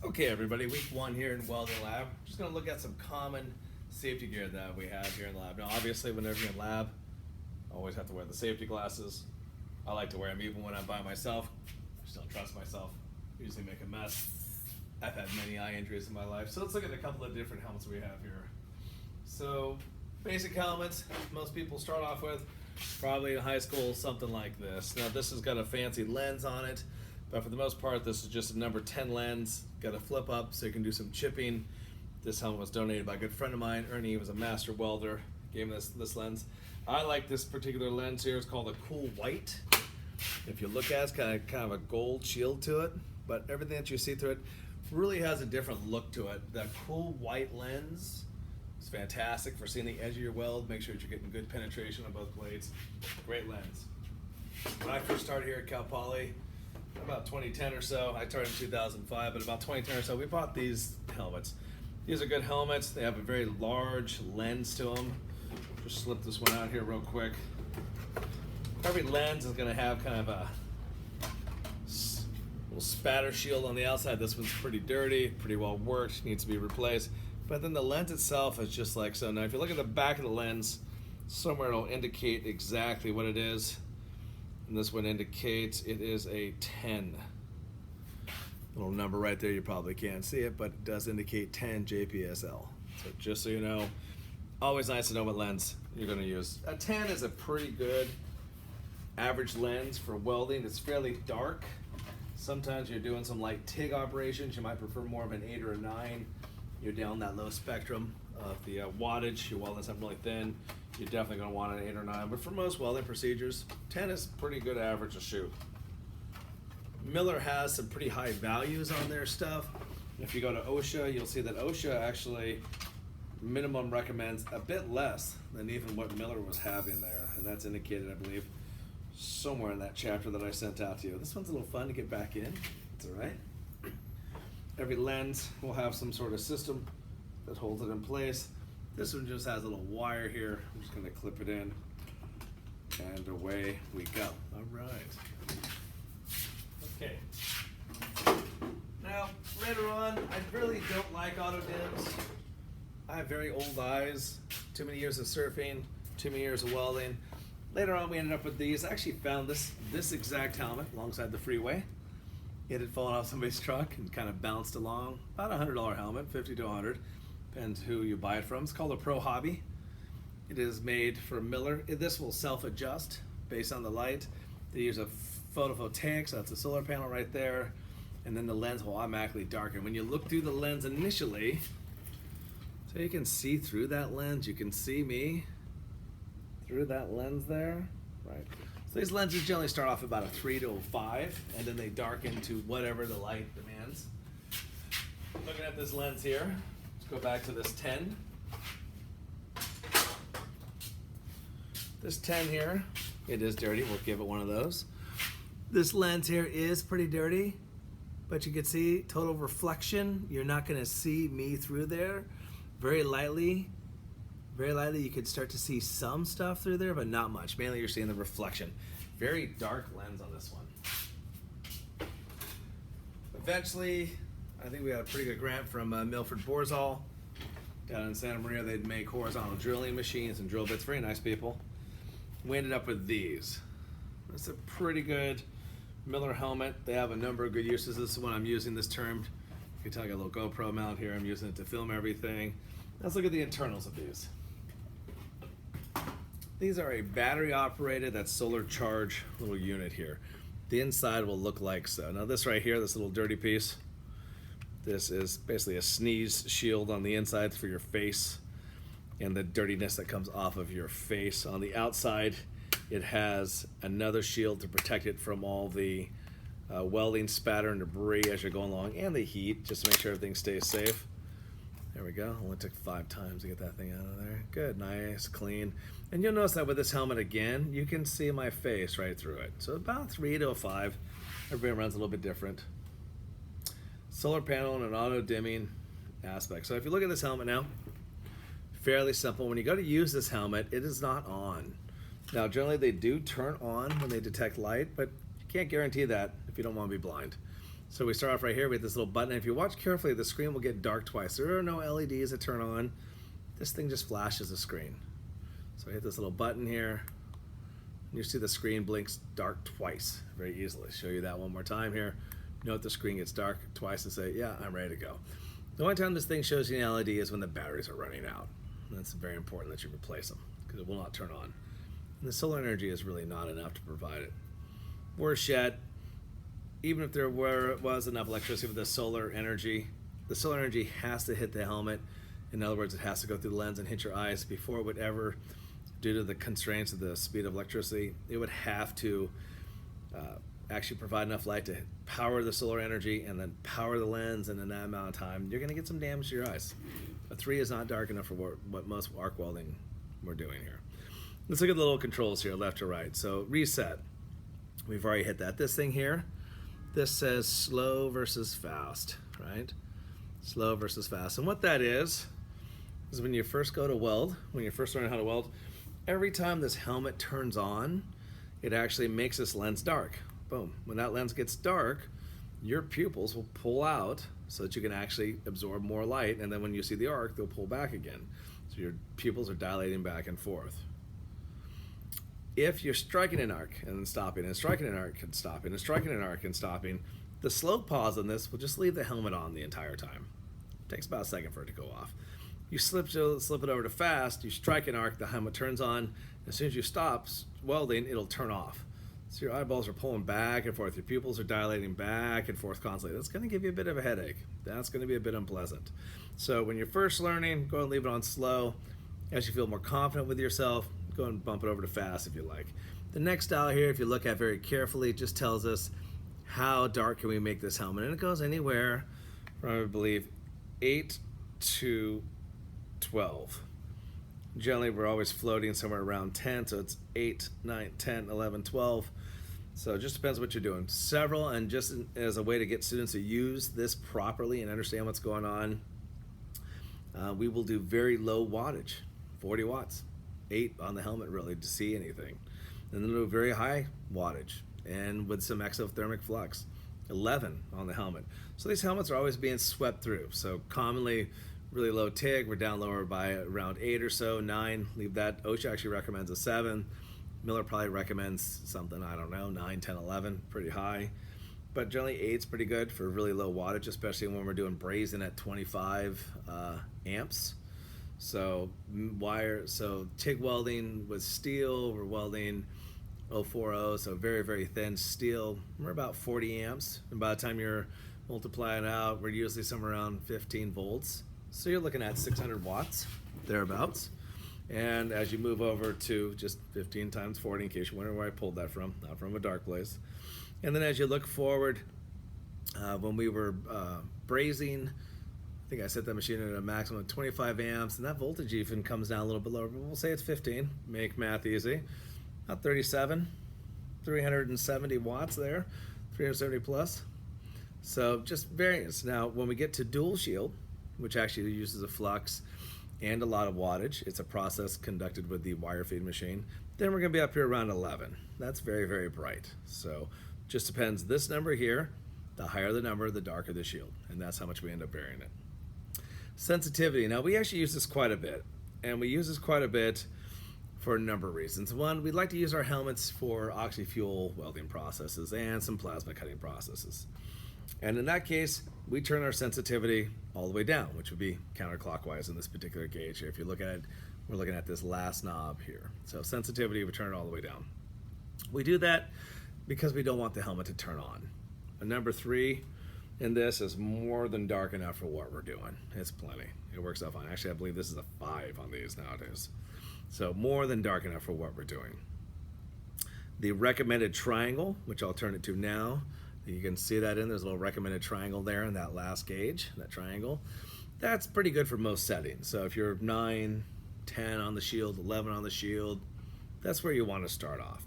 Okay, everybody, week one here in Welding Lab. Just going to look at some common safety gear that we have here in the lab. Now, obviously, whenever you're in lab, I always have to wear the safety glasses. I like to wear them even when I'm by myself. I just don't trust myself. Usually make a mess. I've had many eye injuries in my life. So let's look at a couple of different helmets we have here. So, basic helmets, most people start off with, probably in high school, something like this. Now, this has got a fancy lens on it. But for the most part, this is just a number 10 lens. Got a flip up so you can do some chipping. This helmet was donated by a good friend of mine. Ernie was a master welder. Gave me this lens. I like this particular lens here. It's called a Cool White. If you look at it, it's kind of a gold shield to it. But everything that you see through it really has a different look to it. The Cool White lens is fantastic for seeing the edge of your weld. Make sure that you're getting good penetration on both blades. Great lens. When I first started here at Cal Poly, about 2010 or so, I started in 2005, but about 2010 or so, we bought these helmets. These are good helmets. They have a very large lens to them. Just slip this one out here real quick. Every lens is going to have kind of a little spatter shield on the outside. This one's pretty dirty, pretty well worked, needs to be replaced. But then the lens itself is just like so. Now, if you look at the back of the lens, somewhere it'll indicate exactly what it is. And this one indicates it is a 10. Little number right there, you probably can't see it, but it does indicate 10 JPSL. So just so you know, always nice to know what lens you're gonna use. A 10 is a pretty good average lens for welding. It's fairly dark. Sometimes you're doing some light TIG operations. You might prefer more of an 8 or a 9. You're down that low spectrum of the wattage. Your welding something really thin. You're definitely going to want an 8 or 9, but for most welding procedures, 10 is pretty good average to shoot. Miller has some pretty high values on their stuff. If you go to OSHA, you'll see that OSHA actually minimum recommends a bit less than even what Miller was having there, and that's indicated, I believe, somewhere in that chapter that I sent out to you. This one's a little fun to get back in. It's all right. Every lens will have some sort of system that holds it in place. This one just has a little wire here. I'm just going to clip it in, and away we go. All right. Okay. Now, later on, I really don't like auto dims. I have very old eyes, too many years of surfing, too many years of welding. Later on, we ended up with these. I actually found this exact helmet alongside the freeway. It had fallen off somebody's truck and kind of bounced along. About a $100 helmet, 50 to 100. Depends who you buy it from. It's called a Pro Hobby. It is made for Miller. This will self-adjust based on the light. They use a photovoltaic, so that's a solar panel right there. And then the lens will automatically darken. When you look through the lens initially, so you can see through that lens, you can see me through that lens there. Right. So these lenses generally start off about a 3 to a 5, and then they darken to whatever the light demands. Looking at this lens here, let's go back to this 10. This 10 here, it is dirty. We'll give it one of those. This lens here is pretty dirty, but you can see total reflection. You're not going to see me through there. Very lightly, you could start to see some stuff through there, but not much. Mainly you're seeing the reflection. Very dark lens on this one. Eventually, I think we had a pretty good grant from Milford Borzall down in Santa Maria. They'd make horizontal drilling machines and drill bits. Very nice people. We ended up with these. It's a pretty good Miller helmet. They have a number of good uses. This is when I'm using this term. You can tell I got a little GoPro mount here. I'm using it to film everything. Let's look at the internals of these. These are a battery operated, that's solar charge little unit here. The inside will look like so. Now this right here, this little dirty piece, this is basically a sneeze shield on the inside for your face and the dirtiness that comes off of your face. On the outside, it has another shield to protect it from all the welding spatter and debris as you're going along, and the heat, just to make sure everything stays safe. There we go. Only took 5 times to get that thing out of there. Good, nice, clean. And you'll notice that with this helmet again, you can see my face right through it. So about 3 to a 5. Everybody runs a little bit different. Solar panel and an auto dimming aspect. So if you look at this helmet now, fairly simple. When you go to use this helmet, it is not on. Now generally they do turn on when they detect light, but you can't guarantee that if you don't want to be blind. So we start off right here with this little button. If you watch carefully, the screen will get dark twice. There are no LEDs that turn on. This thing just flashes the screen. So I hit this little button here. You see the screen blinks dark twice very easily. Show you that one more time here. Note the screen gets dark twice and say, yeah, I'm ready to go. The only time this thing shows you an LED is when the batteries are running out. That's very important that you replace them because it will not turn on. And the solar energy is really not enough to provide it. Worse yet, even if there was enough electricity with the solar energy has to hit the helmet. In other words, it has to go through the lens and hit your eyes before it would ever, due to the constraints of the speed of electricity, it would have to actually provide enough light to power the solar energy and then power the lens, and in that amount of time, you're going to get some damage to your eyes. A 3 is not dark enough for what most arc welding we're doing here. Let's look at the little controls here, left to right. So reset, we've already hit that. This thing here, this says slow versus fast, right? Slow versus fast. And what that is when you first go to weld, when you're first learning how to weld, every time this helmet turns on, it actually makes this lens dark. Boom. When that lens gets dark, your pupils will pull out so that you can actually absorb more light, and then when you see the arc, they'll pull back again. So your pupils are dilating back and forth. If you're striking an arc and then stopping, and striking an arc and stopping, and striking an arc and stopping, the slow pause on this will just leave the helmet on the entire time. It takes about a second for it to go off. You slip it over to fast, you strike an arc, the helmet turns on, as soon as you stop welding, it'll turn off. So your eyeballs are pulling back and forth, your pupils are dilating back and forth constantly. That's going to give you a bit of a headache. That's going to be a bit unpleasant. So when you're first learning, go ahead and leave it on slow. As you feel more confident with yourself, go ahead and bump it over to fast if you like. The next style here, if you look at very carefully, just tells us how dark can we make this helmet. And it goes anywhere from, I believe, 8 to 12. Generally, we're always floating somewhere around 10, so it's 8, 9, 10, 11, 12. So it just depends what you're doing. Several, and just as a way to get students to use this properly and understand what's going on, we will do very low wattage, 40 watts, 8 on the helmet really to see anything. And then we'll do very high wattage and with some exothermic flux, 11 on the helmet. So these helmets are always being swept through. So commonly, really low TIG, we're down lower by around 8 or so, 9, leave that. OSHA actually recommends a 7. Miller probably recommends something, I don't know, 9, 10, 11, pretty high. But generally 8's pretty good for really low wattage, especially when we're doing brazing at 25 amps. So TIG welding with steel, we're welding 040, so very, very thin steel. We're about 40 amps. And by the time you're multiplying out, we're usually somewhere around 15 volts. So you're looking at 600 watts, thereabouts. And as you move over to just 15 times 40, in case you're wondering where I pulled that from, not from a dark place. And then as you look forward, when we were brazing, I think I set that machine at a maximum of 25 amps, and that voltage even comes down a little bit lower, but we'll say it's 15, make math easy. About 37, 370 watts there, 370 plus. So just variance. Now, when we get to dual shield, which actually uses a flux and a lot of wattage, it's a process conducted with the wire feed machine, then we're gonna be up here around 11. That's very, very bright. So just depends, this number here, the higher the number, the darker the shield, and that's how much we end up varying it. Sensitivity, now we actually use this quite a bit, and we use this quite a bit for a number of reasons. One, we'd like to use our helmets for oxy-fuel welding processes and some plasma cutting processes. And in that case, we turn our sensitivity all the way down, which would be counterclockwise in this particular gauge here. If you look at it, we're looking at this last knob here. So sensitivity, we turn it all the way down. We do that because we don't want the helmet to turn on. And number 3 in this is more than dark enough for what we're doing. It's plenty. It works out fine. Actually, I believe this is a 5 on these nowadays. So more than dark enough for what we're doing. The recommended triangle, which I'll turn it to now, you can see that there's a little recommended triangle there in that last gauge, that triangle. That's pretty good for most settings. So if you're 9, 10 on the shield, 11 on the shield, that's where you want to start off.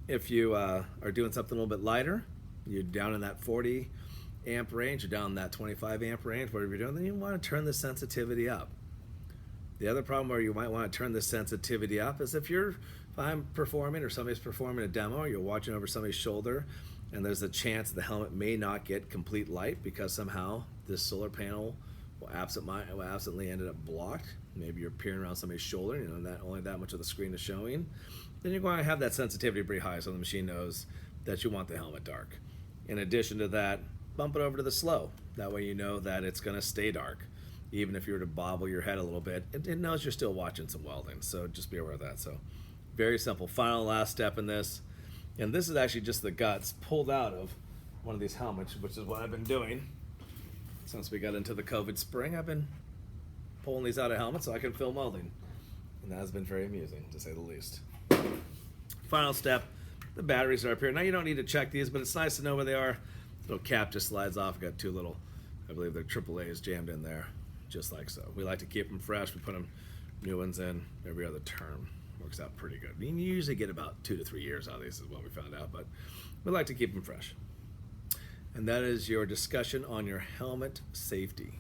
If you are doing something a little bit lighter, you're down in that 40 amp range, you're down in that 25 amp range, whatever you're doing, then you want to turn the sensitivity up. The other problem where you might want to turn the sensitivity up is if I'm performing or somebody's performing a demo, or you're watching over somebody's shoulder, and there's a chance the helmet may not get complete light because somehow this solar panel will absently ended up blocked. Maybe you're peering around somebody's shoulder, you know, that only that much of the screen is showing. Then you're going to have that sensitivity pretty high, so the machine knows that you want the helmet dark. In addition to that, bump it over to the slow. That way you know that it's going to stay dark. Even if you were to bobble your head a little bit, it knows you're still watching some welding, so just be aware of that. So very simple. Final last step in this, and this is actually just the guts pulled out of one of these helmets, which is what I've been doing since we got into the COVID spring. I've been pulling these out of helmets so I can film welding, and that has been very amusing, to say the least. Final step, the batteries are up here. Now you don't need to check these, but it's nice to know where they are. The little cap just slides off. Got two little, I believe they're AAAs jammed in there, just like so. We like to keep them fresh. We put them new ones in every other term. Works out pretty good. You usually get about 2 to 3 years out of these is what we found out, but we like to keep them fresh. And that is your discussion on your helmet safety.